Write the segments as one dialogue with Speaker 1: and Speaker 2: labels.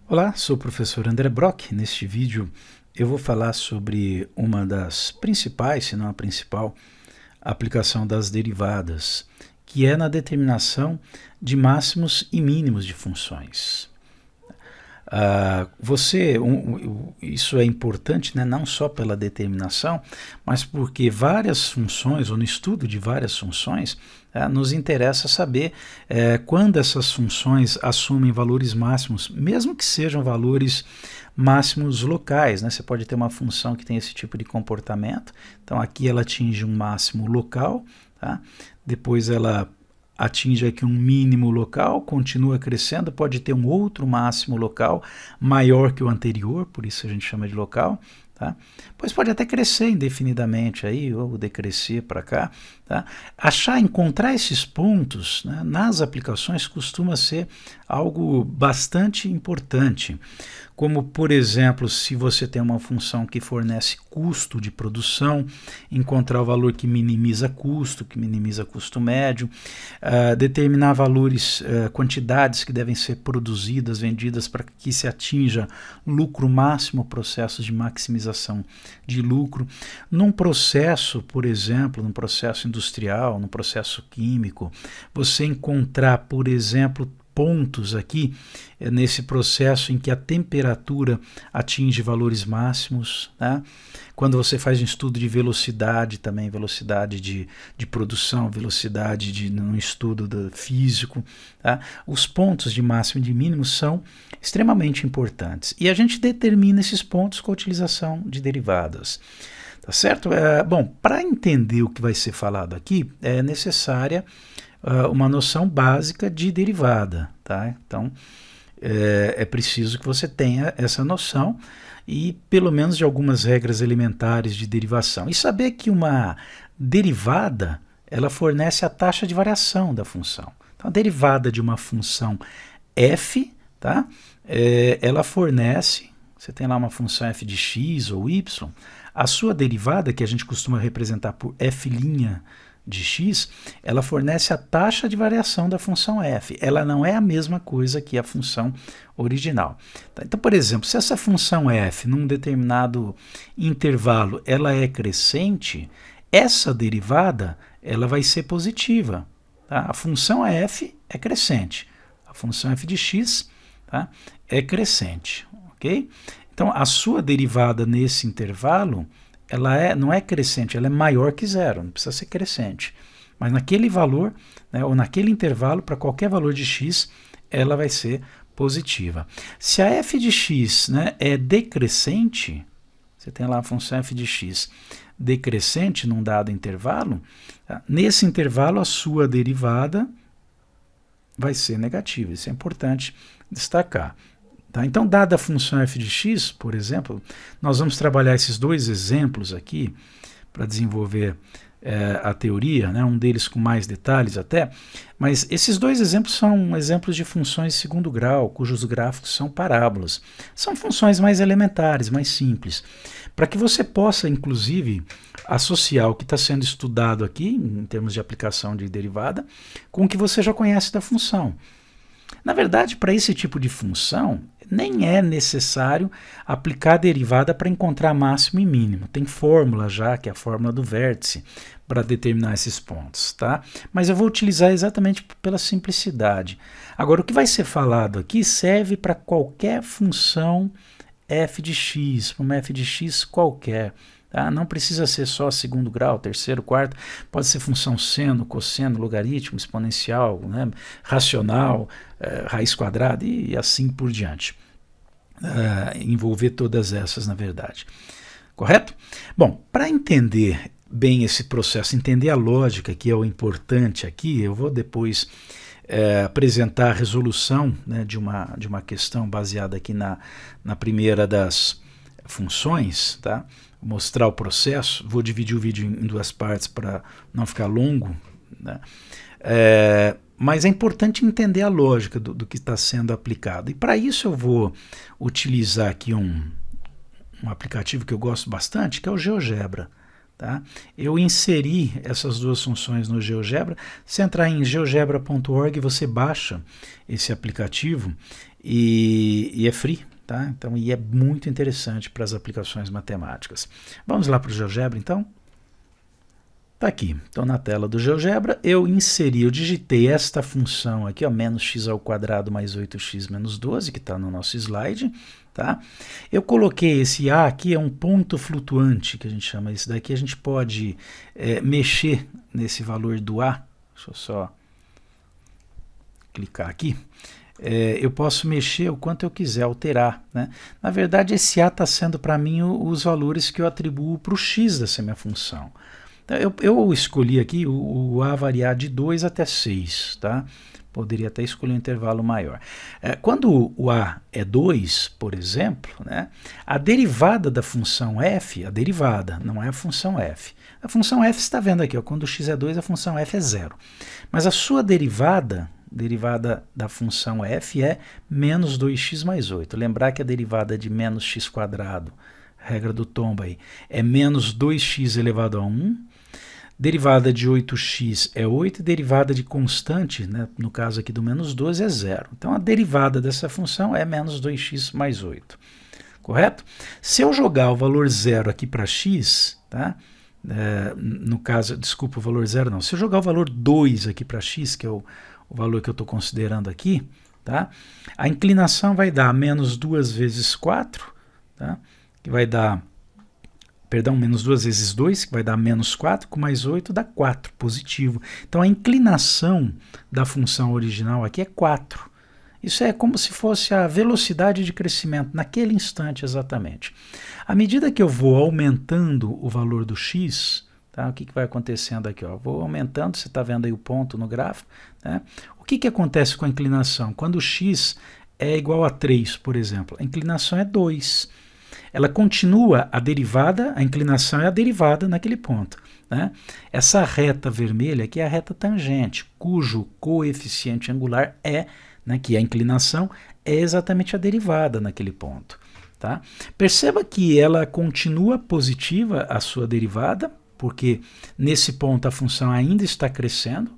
Speaker 1: Olá, sou o professor André Brock. Neste vídeo eu vou falar sobre uma das principais, se não a principal, aplicação das derivadas, que é na determinação de máximos e mínimos de funções. Isso é importante, né, não só pela determinação, mas porque várias funções, ou no estudo de várias funções, nos interessa saber quando essas funções assumem valores máximos, mesmo que sejam valores máximos locais, né? Você pode ter uma função que tem esse tipo de comportamento, então aqui ela atinge um máximo local, tá? Depois ela atinge aqui um mínimo local, continua crescendo, pode ter um outro máximo local maior que o anterior, por isso a gente chama de local, tá? Pois pode até crescer indefinidamente aí, ou decrescer para cá, tá? Encontrar esses pontos, né, nas aplicações costuma ser algo bastante importante, como por exemplo, se você tem uma função que fornece custo de produção, encontrar o valor que minimiza custo médio, determinar valores, quantidades que devem ser produzidas, vendidas para que se atinja lucro máximo, processos de maximização de lucro. Num processo, por exemplo, num processo industrial, num processo químico, você encontrar, por exemplo, pontos aqui nesse processo em que a temperatura atinge valores máximos, né? Quando você faz um estudo de velocidade também, velocidade de produção, velocidade no estudo físico, tá? Os pontos de máximo e de mínimo são extremamente importantes. E a gente determina esses pontos com a utilização de derivadas. Tá certo? Bom, para entender o que vai ser falado aqui, é necessária uma noção básica de derivada, tá? Então, é preciso que você tenha essa noção e pelo menos de algumas regras elementares de derivação. E saber que uma derivada, ela fornece a taxa de variação da função. Então, a derivada de uma função f, tá? Ela fornece, você tem lá uma função f de x ou y, a sua derivada, que a gente costuma representar por f' de x, ela fornece a taxa de variação da função f. Ela não é a mesma coisa que a função original. Então, por exemplo, se essa função f, num determinado intervalo, ela é crescente, essa derivada ela vai ser positiva. Tá? A função f é crescente. A função f de x, tá, é crescente. Okay? Então, a sua derivada nesse intervalo ela não é crescente, ela é maior que zero, não precisa ser crescente. Mas naquele valor, né, ou naquele intervalo, para qualquer valor de x, ela vai ser positiva. Se a f de x, né, é decrescente, você tem lá a função f de x decrescente num dado intervalo, tá? Nesse intervalo a sua derivada vai ser negativa. Isso é importante destacar. Tá? Então, dada a função f de x, por exemplo, nós vamos trabalhar esses dois exemplos aqui para desenvolver a teoria, né? Um deles com mais detalhes até, mas esses dois exemplos são exemplos de funções de segundo grau, cujos gráficos são parábolas. São funções mais elementares, mais simples, para que você possa, inclusive, associar o que está sendo estudado aqui, em termos de aplicação de derivada, com o que você já conhece da função. Na verdade, para esse tipo de função, nem é necessário aplicar a derivada para encontrar máximo e mínimo. Tem fórmula já, que é a fórmula do vértice, para determinar esses pontos, tá? Mas eu vou utilizar exatamente pela simplicidade. Agora, o que vai ser falado aqui serve para qualquer função f de x, uma f de x qualquer. Tá? Não precisa ser só segundo grau, terceiro, quarto, pode ser função seno, cosseno, logaritmo, exponencial, né? Racional, raiz quadrada e assim por diante. Envolver todas essas, na verdade. Correto? Bom, para entender bem esse processo, entender a lógica, que é o importante aqui, eu vou depois apresentar a resolução, né, de uma questão baseada aqui na primeira das funções, tá? Mostrar o processo, vou dividir o vídeo em duas partes para não ficar longo, né? Mas é importante entender a lógica do que está sendo aplicado. E para isso eu vou utilizar aqui um aplicativo que eu gosto bastante, que é o GeoGebra. tá? Eu inseri essas duas funções no GeoGebra. Se entrar em geogebra.org, você baixa esse aplicativo e é free. Tá? Então, e é muito interessante para as aplicações matemáticas. Vamos lá para o GeoGebra, então? Está aqui, estou na tela do GeoGebra, eu digitei esta função aqui, ó, menos x ao quadrado mais 8x menos 12, que está no nosso slide. Tá? Eu coloquei esse a aqui, é um ponto flutuante, que a gente chama isso daqui, a gente pode mexer nesse valor do a, deixa eu só clicar aqui. Eu posso mexer o quanto eu quiser, alterar. Né? Na verdade, esse a está sendo para mim os valores que eu atribuo para o x dessa minha função. Eu escolhi aqui o a variar de 2 até 6. Tá? Poderia até escolher um intervalo maior. Quando o a é 2, por exemplo, né, a derivada da função f, a derivada, não é a função f. A função f, você está vendo aqui, ó, quando o x é 2, a função f é 0. Mas a sua derivada da função f é menos 2x mais 8. Lembrar que a derivada de menos x quadrado, regra do tombo aí, é menos 2x elevado a 1. Derivada de 8x é 8 e derivada de constante, né, no caso aqui do menos 12, é 0. Então a derivada dessa função é menos 2x mais 8. Correto? Se eu jogar o valor 0 aqui para x, tá? No caso, desculpa, o valor 0 não. Se eu jogar o valor 2 aqui para x, que é o valor que eu estou considerando aqui, tá? A inclinação vai dar menos 2 vezes 4, tá? Que vai dar, perdão, menos 2 vezes 2, que vai dar menos 4, com mais 8 dá 4, positivo. Então a inclinação da função original aqui é 4. Isso é como se fosse a velocidade de crescimento, naquele instante exatamente. À medida que eu vou aumentando o valor do x, tá? O que vai acontecendo aqui? Ó? Vou aumentando, você está vendo aí o ponto no gráfico. Né? O que acontece com a inclinação? Quando o x é igual a 3, por exemplo, a inclinação é 2. Ela continua a derivada, a inclinação é a derivada naquele ponto. Né? Essa reta vermelha aqui é a reta tangente, cujo coeficiente angular é, né, que é a inclinação, é exatamente a derivada naquele ponto. Tá? Perceba que ela continua positiva, a sua derivada, porque nesse ponto a função ainda está crescendo,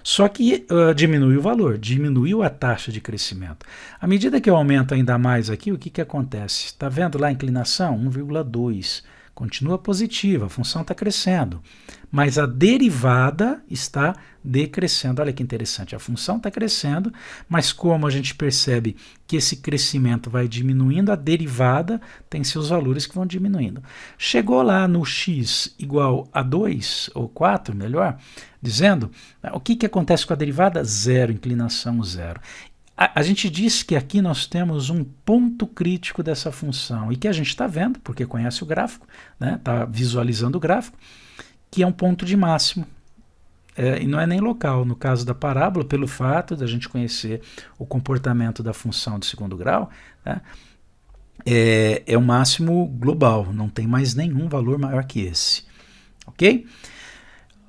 Speaker 1: só que diminui o valor, diminuiu a taxa de crescimento. À medida que eu aumento ainda mais aqui, o que acontece? Está vendo lá a inclinação? 1,2. Continua positiva, a função está crescendo, mas a derivada está decrescendo. Olha que interessante, a função está crescendo, mas como a gente percebe que esse crescimento vai diminuindo, a derivada tem seus valores que vão diminuindo. Chegou lá no x igual a 2, ou 4, melhor, dizendo, o que acontece com a derivada? Zero, inclinação zero. A gente diz que aqui nós temos um ponto crítico dessa função e que a gente está vendo, porque conhece o gráfico, está visualizando o gráfico, que é um ponto de máximo. E não é nem local, no caso da parábola, pelo fato de a gente conhecer o comportamento da função de segundo grau, né, é o máximo global, não tem mais nenhum valor maior que esse. Ok?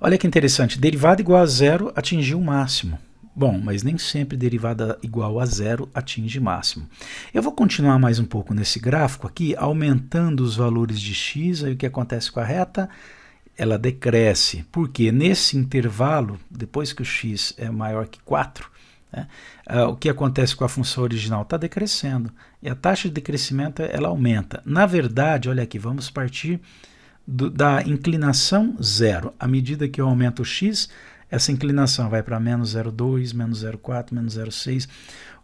Speaker 1: Olha que interessante, derivada igual a zero atingiu o máximo. Bom, mas nem sempre derivada igual a zero atinge máximo. Eu vou continuar mais um pouco nesse gráfico aqui, aumentando os valores de x, aí o que acontece com a reta? Ela decresce, porque nesse intervalo, depois que o x é maior que 4, né, o que acontece com a função original? Está decrescendo, e a taxa de decrescimento ela aumenta. Na verdade, olha aqui, vamos partir da inclinação zero. À medida que eu aumento o x, essa inclinação vai para menos 0,2, menos 0,4, menos 0,6,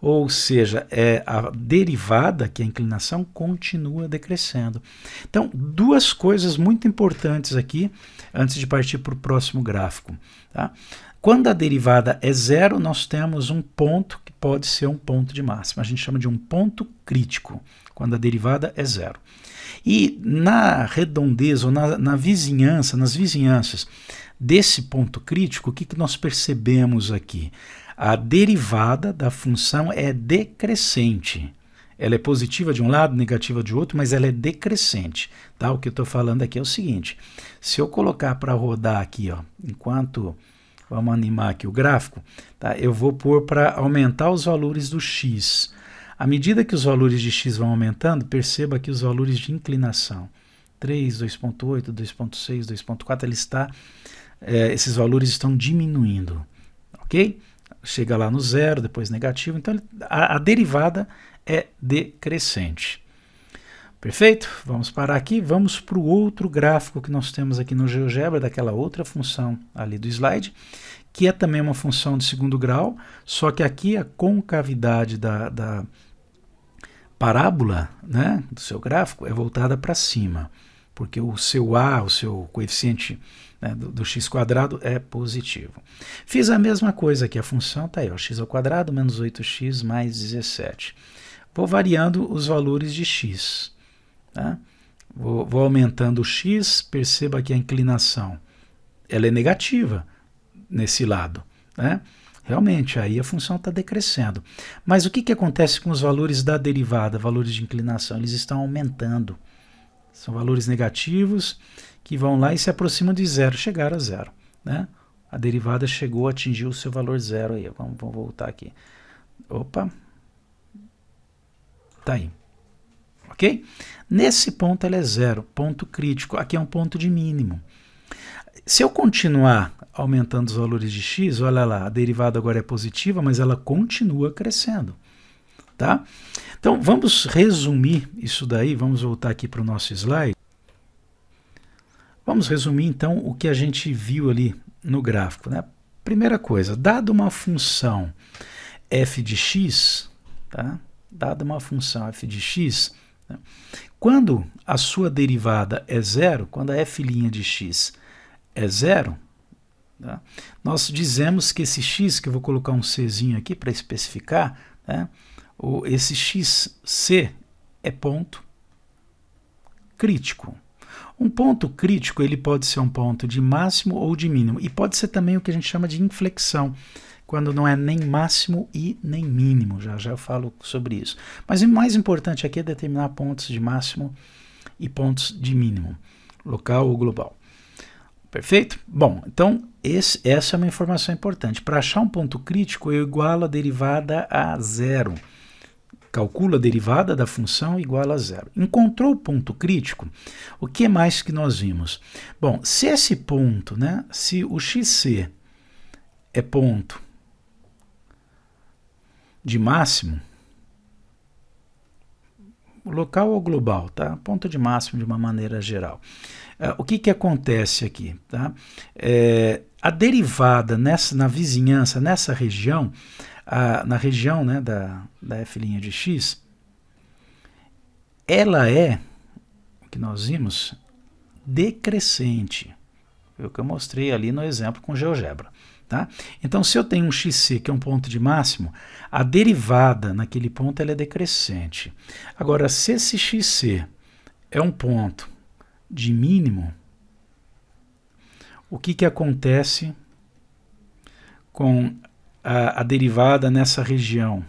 Speaker 1: ou seja, a derivada, que é a inclinação, continua decrescendo. Então, duas coisas muito importantes aqui, antes de partir para o próximo gráfico. Tá? Quando a derivada é zero, nós temos um ponto que pode ser um ponto de máxima. A gente chama de um ponto crítico, quando a derivada é zero. E na redondeza, ou na vizinhança, nas vizinhanças desse ponto crítico, o que nós percebemos aqui? A derivada da função é decrescente. Ela é positiva de um lado, negativa de outro, mas ela é decrescente. Tá? O que eu estou falando aqui é o seguinte, se eu colocar para rodar aqui, ó, enquanto vamos animar aqui o gráfico, tá? Eu vou pôr para aumentar os valores do x. À medida que os valores de x vão aumentando, perceba aqui os valores de inclinação. 2.3, 2.8, 2.6, 2.4, ele está, esses valores estão diminuindo, ok? Chega lá no zero, depois negativo, então a derivada é decrescente. Perfeito? Vamos parar aqui, vamos para o outro gráfico que nós temos aqui no GeoGebra, daquela outra função ali do slide, que é também uma função de segundo grau, só que aqui a concavidade da parábola, né, do seu gráfico é voltada para cima, porque o seu A, o seu coeficiente, né, do x quadrado é positivo. Fiz a mesma coisa aqui, a função está aí, ó, x ao quadrado menos 8x mais 17. Vou variando os valores de x. Tá? Vou aumentando o x, perceba que a inclinação ela é negativa nesse lado, né? Realmente, aí a função está decrescendo. Mas o que acontece com os valores da derivada, valores de inclinação? Eles estão aumentando. São valores negativos que vão lá e se aproximam de zero, chegaram a zero, né? A derivada chegou, atingiu o seu valor zero aí. Vamos voltar aqui. Opa! Tá aí. Ok? Nesse ponto ela é zero, ponto crítico. Aqui é um ponto de mínimo. Se eu continuar aumentando os valores de x, olha lá, a derivada agora é positiva, mas ela continua crescendo. Tá? Então, vamos resumir isso daí, vamos voltar aqui para o nosso slide. Vamos resumir, então, o que a gente viu ali no gráfico, né? Primeira coisa, dada uma função f de x, tá? Dada uma função f de x, né? Quando a sua derivada é zero, quando a f' de x é zero, tá? Nós dizemos que esse x, que eu vou colocar um czinho aqui para especificar, né? Esse xc é ponto crítico. Um ponto crítico ele pode ser um ponto de máximo ou de mínimo, e pode ser também o que a gente chama de inflexão, quando não é nem máximo e nem mínimo, já eu falo sobre isso. Mas o mais importante aqui é determinar pontos de máximo e pontos de mínimo, local ou global. Perfeito? Bom, então essa é uma informação importante. Para achar um ponto crítico, eu igualo a derivada a zero. Calculo a derivada da função igual a zero. Encontrou o ponto crítico, o que mais que nós vimos? Bom, se esse ponto, né, se o xc é ponto de máximo, local ou global, tá? Ponto de máximo de uma maneira geral. O que acontece aqui? Tá? A derivada na vizinhança, nessa região, na região, né, da f' de x, ela é, o que nós vimos, decrescente. Foi o que eu mostrei ali no exemplo com GeoGebra. Tá? Então, se eu tenho um xc, que é um ponto de máximo, a derivada naquele ponto ela é decrescente. Agora, se esse xc é um ponto de mínimo, o que acontece com a derivada nessa região?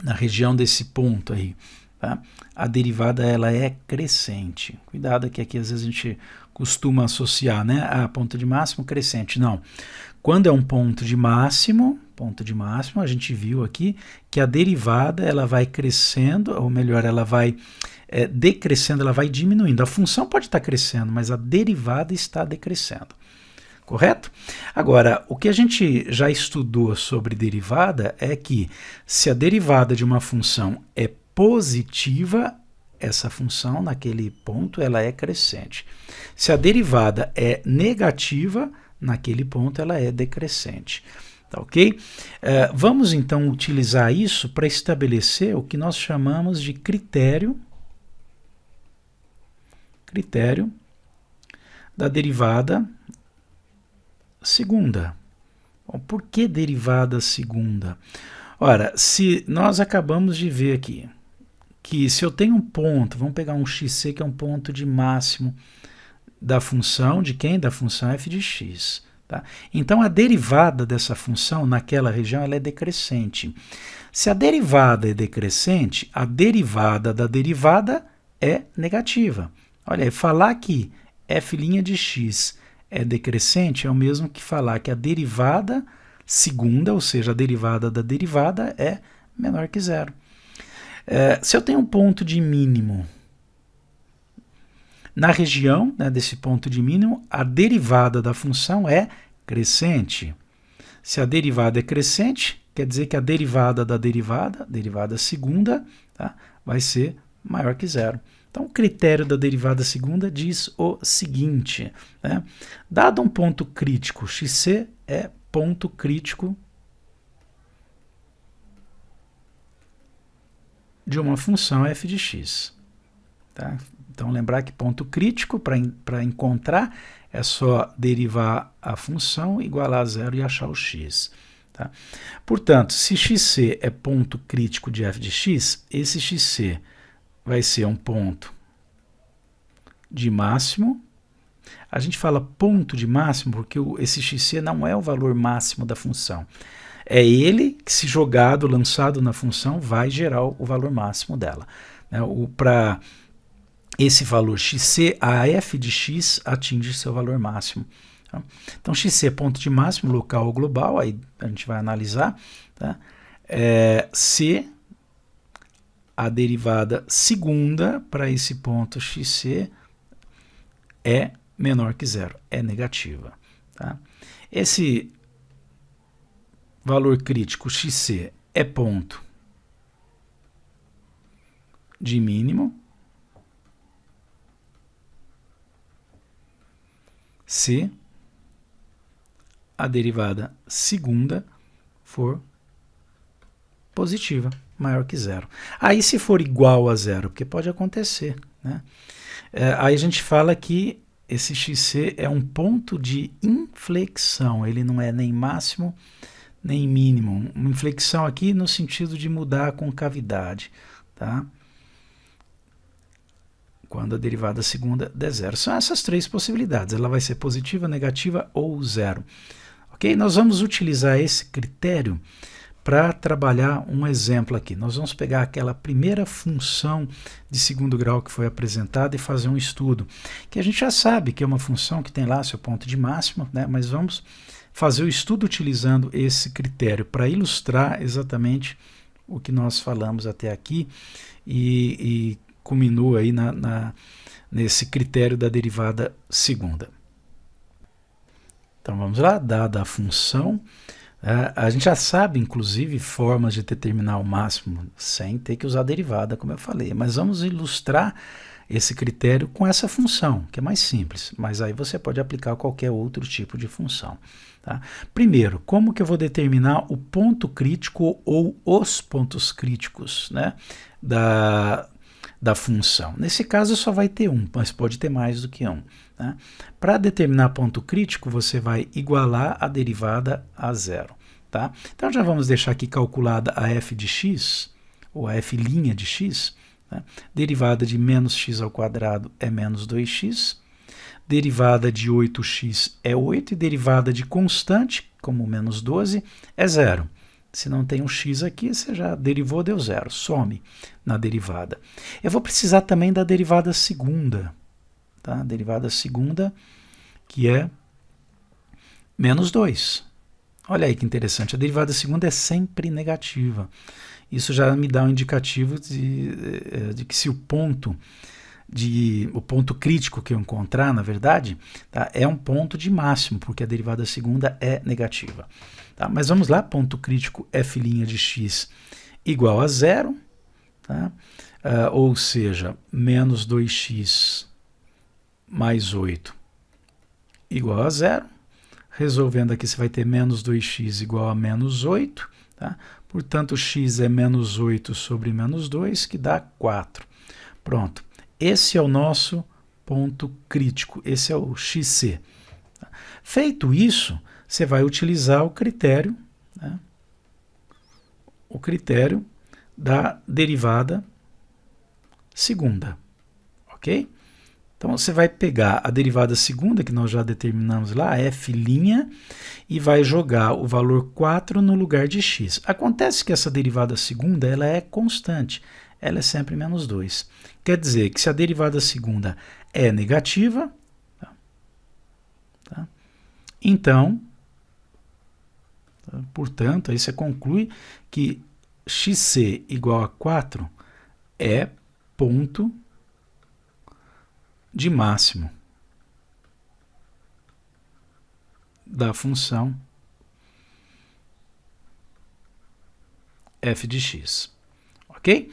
Speaker 1: Na região desse ponto aí, tá? A derivada ela é crescente. Cuidado que aqui às vezes a gente costuma associar, né, a ponto de máximo crescente. Não. Quando é um ponto de máximo, a gente viu aqui que a derivada ela vai crescendo, ou melhor, ela vai decrescendo, ela vai diminuindo. A função pode estar crescendo, mas a derivada está decrescendo. Correto? Agora, o que a gente já estudou sobre derivada é que se a derivada de uma função é positiva, essa função naquele ponto ela é crescente. Se a derivada é negativa, naquele ponto ela é decrescente. Tá, ok? Vamos então utilizar isso para estabelecer o que nós chamamos de critério da derivada segunda. Bom, por que derivada segunda? Ora, se nós acabamos de ver aqui que se eu tenho um ponto, vamos pegar um xc que é um ponto de máximo da função, de quem? Da função f de x. Tá? Então a derivada dessa função naquela região ela é decrescente. Se a derivada é decrescente, a derivada da derivada é negativa. Olha aí, falar que f' de x é decrescente é o mesmo que falar que a derivada segunda, ou seja, a derivada da derivada é menor que zero. Se eu tenho um ponto de mínimo, Na região, né, desse ponto de mínimo, a derivada da função é crescente. Se a derivada é crescente, quer dizer que a derivada da derivada segunda, tá, vai ser maior que zero. Então, o critério da derivada segunda diz o seguinte, né? Dado um ponto crítico, xc é ponto crítico de uma função f de x. Tá? Então, lembrar que ponto crítico, para encontrar, é só derivar a função, igualar a zero e achar o x. Tá? Portanto, se xc é ponto crítico de f de x, esse xc vai ser um ponto de máximo. A gente fala ponto de máximo porque esse xc não é o valor máximo da função. É ele que, se jogado, lançado na função, vai gerar o valor máximo dela. Né? Para esse valor xc, a f de x atinge seu valor máximo. Tá? Então, xc é ponto de máximo local ou global, aí a gente vai analisar. Tá? Se a derivada segunda para esse ponto xc é menor que zero, é negativa. Tá? Esse valor crítico xc é ponto de mínimo se a derivada segunda for positiva, maior que zero. Aí, se for igual a zero, porque pode acontecer, né? Aí a gente fala que esse xc é um ponto de inflexão, ele não é nem máximo nem mínimo. Uma inflexão aqui no sentido de mudar a concavidade, tá? Quando a derivada segunda der zero. São essas três possibilidades, ela vai ser positiva, negativa ou zero. Ok? Nós vamos utilizar esse critério para trabalhar um exemplo aqui. Nós vamos pegar aquela primeira função de segundo grau que foi apresentada e fazer um estudo, que a gente já sabe que é uma função que tem lá seu ponto de máximo, né? Mas vamos fazer o estudo utilizando esse critério para ilustrar exatamente o que nós falamos até aqui e culminou aí nesse critério da derivada segunda. Então vamos lá, dada a função, a gente já sabe, inclusive, formas de determinar o máximo sem ter que usar a derivada, como eu falei, mas vamos ilustrar esse critério com essa função, que é mais simples, mas aí você pode aplicar qualquer outro tipo de função. Tá? Primeiro, como que eu vou determinar o ponto crítico ou os pontos críticos, né, da função? Nesse caso só vai ter um, mas pode ter mais do que um. Né? Para determinar ponto crítico, você vai igualar a derivada a zero. Tá? Então já vamos deixar aqui calculada a f de x, ou a f' de x. Né? Derivada de menos x ao quadrado é menos 2x. Derivada de 8x é 8 e derivada de constante, como menos 12, é zero. Se não tem um x aqui, você já derivou, deu zero. Some na derivada. Eu vou precisar também da derivada segunda. Tá? Derivada segunda, que é menos 2. Olha aí que interessante. A derivada segunda é sempre negativa. Isso já me dá um indicativo de que se o ponto crítico que eu encontrar, na verdade, tá, é um ponto de máximo, porque a derivada segunda é negativa. Tá? Mas vamos lá, ponto crítico f' de x igual a zero, tá? Ou seja, menos 2x mais 8 igual a zero. Resolvendo aqui, você vai ter menos 2x igual a menos 8. Tá? Portanto, x é menos 8 sobre menos 2, que dá 4. Pronto. Esse é o nosso ponto crítico, esse é o xc. Feito isso, você vai utilizar o critério, né, o critério da derivada segunda, ok? Então, você vai pegar a derivada segunda, que nós já determinamos lá, f', e vai jogar o valor 4 no lugar de x. Acontece que essa derivada segunda ela é constante, ela é sempre menos 2. Quer dizer que se a derivada segunda é negativa, tá? Então, portanto, aí você conclui que xc igual a 4 é ponto de máximo da função f de x, ok?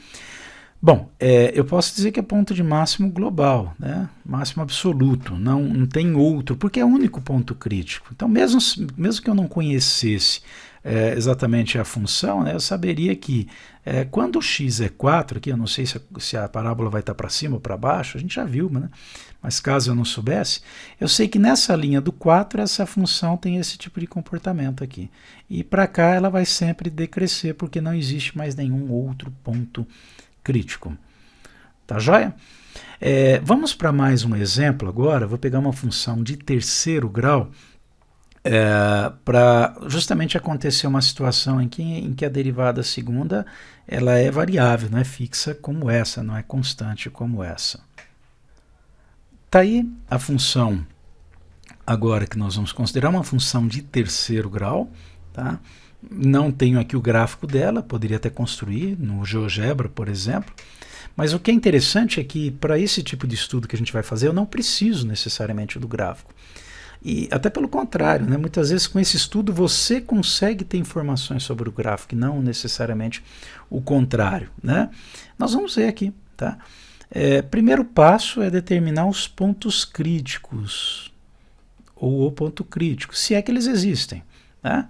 Speaker 1: Bom, eu posso dizer que é ponto de máximo global, né? Máximo absoluto, não tem outro, porque é o único ponto crítico. Então, mesmo que eu não conhecesse exatamente a função, né, eu saberia que quando o x é 4, aqui eu não sei se a parábola vai estar para cima ou para baixo, a gente já viu, né? Mas caso eu não soubesse, eu sei que nessa linha do 4 essa função tem esse tipo de comportamento aqui. E para cá ela vai sempre decrescer, porque não existe mais nenhum outro ponto crítico. Tá joia? Vamos para mais um exemplo agora. Vou pegar uma função de terceiro grau para justamente acontecer uma situação em que a derivada segunda ela é variável, não é fixa como essa, não é constante como essa. Tá aí a função agora que nós vamos considerar uma função de terceiro grau, tá? Não tenho aqui o gráfico dela, poderia até construir no GeoGebra, por exemplo, mas o que é interessante é que para esse tipo de estudo que a gente vai fazer, eu não preciso necessariamente do gráfico. E até pelo contrário, né? Muitas vezes com esse estudo você consegue ter informações sobre o gráfico, e não necessariamente o contrário, né? Nós vamos ver aqui, tá? Primeiro passo é determinar os pontos críticos, ou o ponto crítico, se é que eles existem, tá?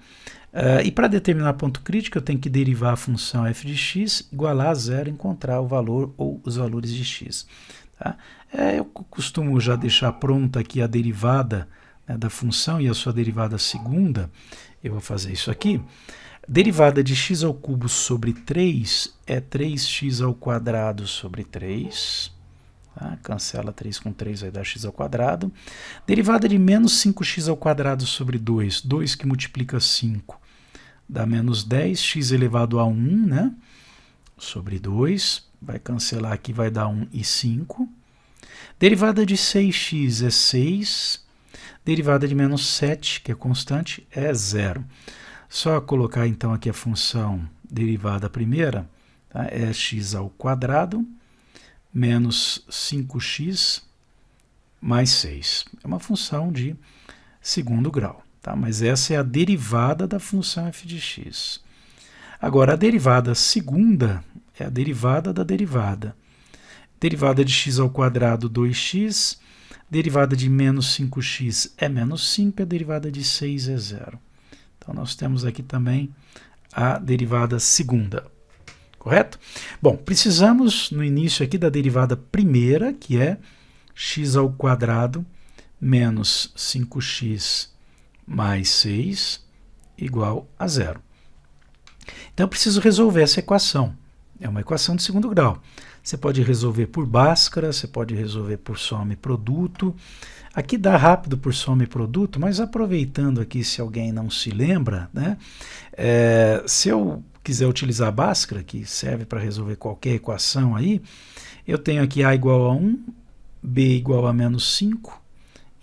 Speaker 1: E para determinar ponto crítico, eu tenho que derivar a função f de x igualar a zero e encontrar o valor ou os valores de x. Tá? Eu costumo já deixar pronta aqui a derivada, né, da função e a sua derivada segunda. Eu vou fazer isso aqui. Derivada de x ao cubo sobre 3 é 3x ao quadrado sobre 3. Tá? Cancela 3 com 3, vai dar x ao quadrado. Derivada de menos 5x ao quadrado sobre 2, 2 que multiplica 5, dá menos 10, x elevado a 1, né? Sobre 2, vai cancelar aqui, vai dar 1 e 5. Derivada de 6x é 6, derivada de menos 7, que é constante, é 0. Só colocar então aqui a função derivada primeira, tá? É x ao quadrado menos 5x mais 6. É uma função de segundo grau, tá? Mas essa é a derivada da função f de x. Agora, a derivada segunda é a derivada da derivada. Derivada de x ao quadrado, 2x. Derivada de menos 5x é menos 5, a derivada de 6 é 0. Então, nós temos aqui também a derivada segunda. Correto? Bom, precisamos no início aqui da derivada primeira, que é x ao quadrado menos 5x mais 6 igual a 0. Então eu preciso resolver essa equação. É uma equação de segundo grau. Você pode resolver por Bhaskara, você pode resolver por soma e produto. Aqui dá rápido por soma e produto, mas aproveitando aqui, se alguém não se lembra, né? Se eu quiser utilizar Bhaskara, que serve para resolver qualquer equação aí, eu tenho aqui A igual a 1, B igual a menos 5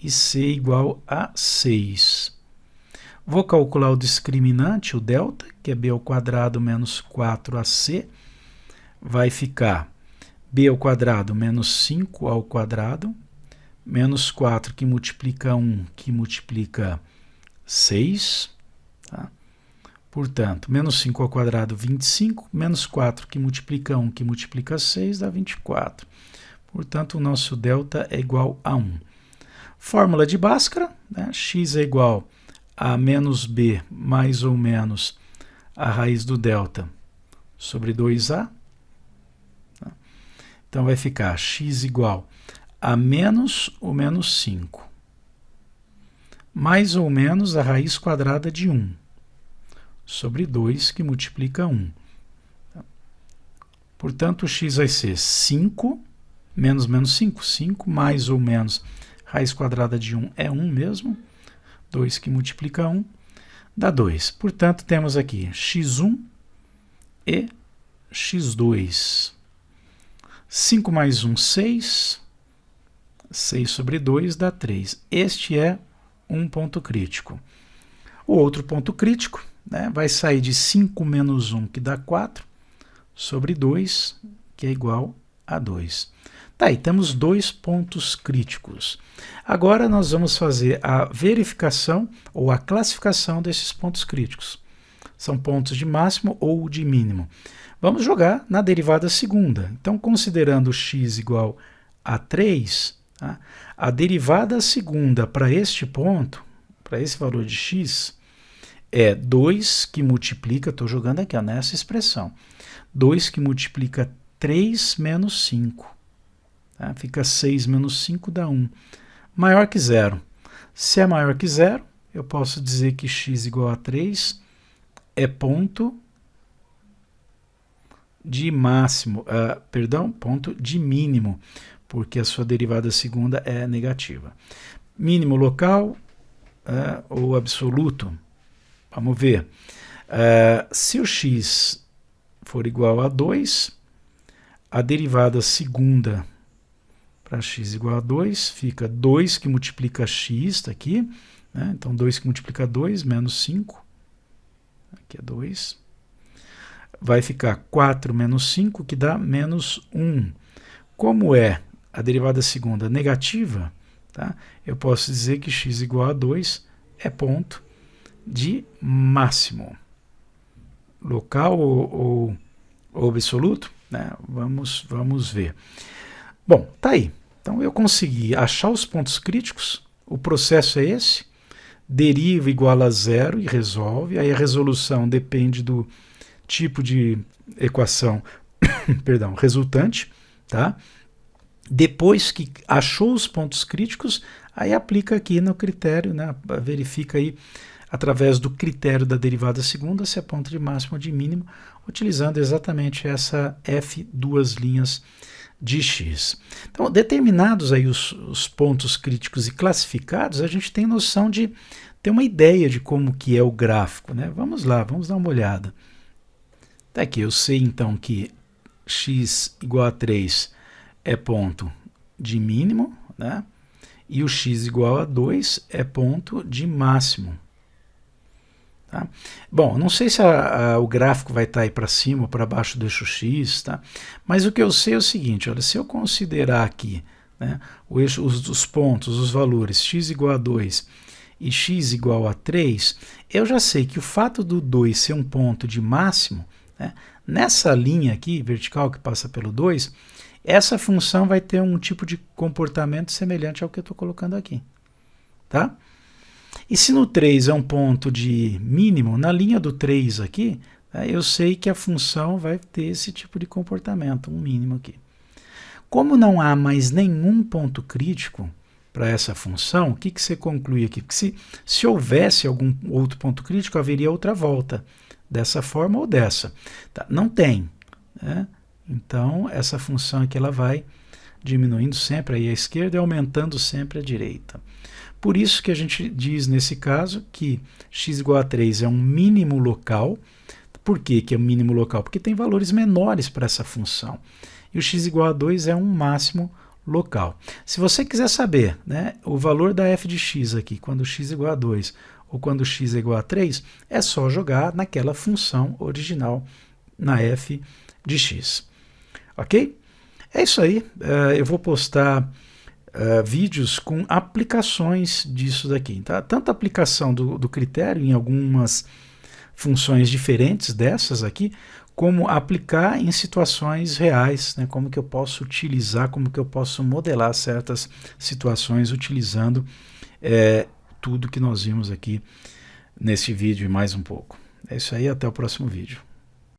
Speaker 1: e C igual a 6. Vou calcular o discriminante, o delta, que é B ao quadrado menos 4AC, vai ficar B ao quadrado menos 5 ao quadrado, menos 4 que multiplica 1, que multiplica 6, tá? Portanto, menos 5 ao quadrado, 25, menos 4 que multiplica 1, que multiplica 6, dá 24. Portanto, o nosso delta é igual a 1. Fórmula de Bhaskara, né? X é igual a menos b mais ou menos a raiz do delta sobre 2a. Tá? Então, vai ficar x igual a menos o menos 5, mais ou menos a raiz quadrada de 1, sobre 2, que multiplica 1. Portanto, o x vai ser 5, menos 5, 5, mais ou menos raiz quadrada de 1 é 1 mesmo, 2 que multiplica 1, dá 2. Portanto, temos aqui x1 e x2. 5 mais 1, 6. 6 sobre 2 dá 3. Este é um ponto crítico. O outro ponto crítico, né, vai sair de 5 menos 1, que dá 4, sobre 2, que é igual a 2. Tá aí, temos dois pontos críticos. Agora nós vamos fazer a verificação ou a classificação desses pontos críticos. São pontos de máximo ou de mínimo. Vamos jogar na derivada segunda. Então, considerando x igual a 3, tá? A derivada segunda para este ponto, para esse valor de x, é 2 que multiplica, estou jogando aqui ó, nessa expressão, 2 que multiplica 3 menos 5. Tá? Fica 6 menos 5 dá 1. Maior que zero. Se é maior que zero, eu posso dizer que x igual a 3 é ponto de máximo, ponto de mínimo, porque a sua derivada segunda é negativa. Mínimo local ou absoluto? Vamos ver. Se o x for igual a 2, a derivada segunda para x igual a 2 fica 2 que multiplica x, está aqui, né? Então 2 que multiplica 2, menos 5, aqui é 2. Vai ficar 4 menos 5, que dá menos 1. Como é a derivada segunda negativa, tá? Eu posso dizer que x igual a 2 é ponto de máximo. Local ou absoluto? Né? Vamos ver. Bom, tá aí. Então eu consegui achar os pontos críticos, o processo é esse, deriva igual a zero e resolve, aí a resolução depende do tipo de equação perdão, resultante, tá? Depois que achou os pontos críticos, aí aplica aqui no critério, né? Verifica aí através do critério da derivada segunda se é ponto de máximo ou de mínimo, utilizando exatamente essa f duas linhas de x. Então, determinados aí os pontos críticos e classificados, a gente tem noção de ter uma ideia de como que é o gráfico, né? Vamos lá, vamos dar uma olhada. Tá aqui, eu sei então que x igual a 3 é ponto de mínimo, né? E o x igual a 2 é ponto de máximo. Tá? Bom, não sei se o gráfico vai estar aí para cima ou para baixo do eixo x, tá? Mas o que eu sei é o seguinte, olha, se eu considerar aqui, né, o eixo, os pontos, os valores x igual a 2 e x igual a 3, eu já sei que o fato do 2 ser um ponto de máximo, né, nessa linha aqui, vertical que passa pelo 2, essa função vai ter um tipo de comportamento semelhante ao que eu estou colocando aqui. Tá? E se no 3 é um ponto de mínimo, na linha do 3 aqui, eu sei que a função vai ter esse tipo de comportamento, um mínimo aqui. Como não há mais nenhum ponto crítico para essa função, o que você conclui aqui? Porque se houvesse algum outro ponto crítico, haveria outra volta, dessa forma ou dessa. Tá? Não tem, né? Então, essa função aqui ela vai diminuindo sempre aí à esquerda e aumentando sempre à direita. Por isso que a gente diz nesse caso que x igual a 3 é um mínimo local. Por que é um mínimo local? Porque tem valores menores para essa função. E o x igual a 2 é um máximo local. Se você quiser saber, né, o valor da f de x aqui, quando x é igual a 2 ou quando x é igual a 3, é só jogar naquela função original na f de x. Ok? É isso aí. Eu vou postar vídeos com aplicações disso daqui. Tá? Tanto a aplicação do critério em algumas funções diferentes dessas aqui, como aplicar em situações reais, né? Como que eu posso utilizar, como que eu posso modelar certas situações utilizando tudo que nós vimos aqui nesse vídeo e mais um pouco. É isso aí, até o próximo vídeo.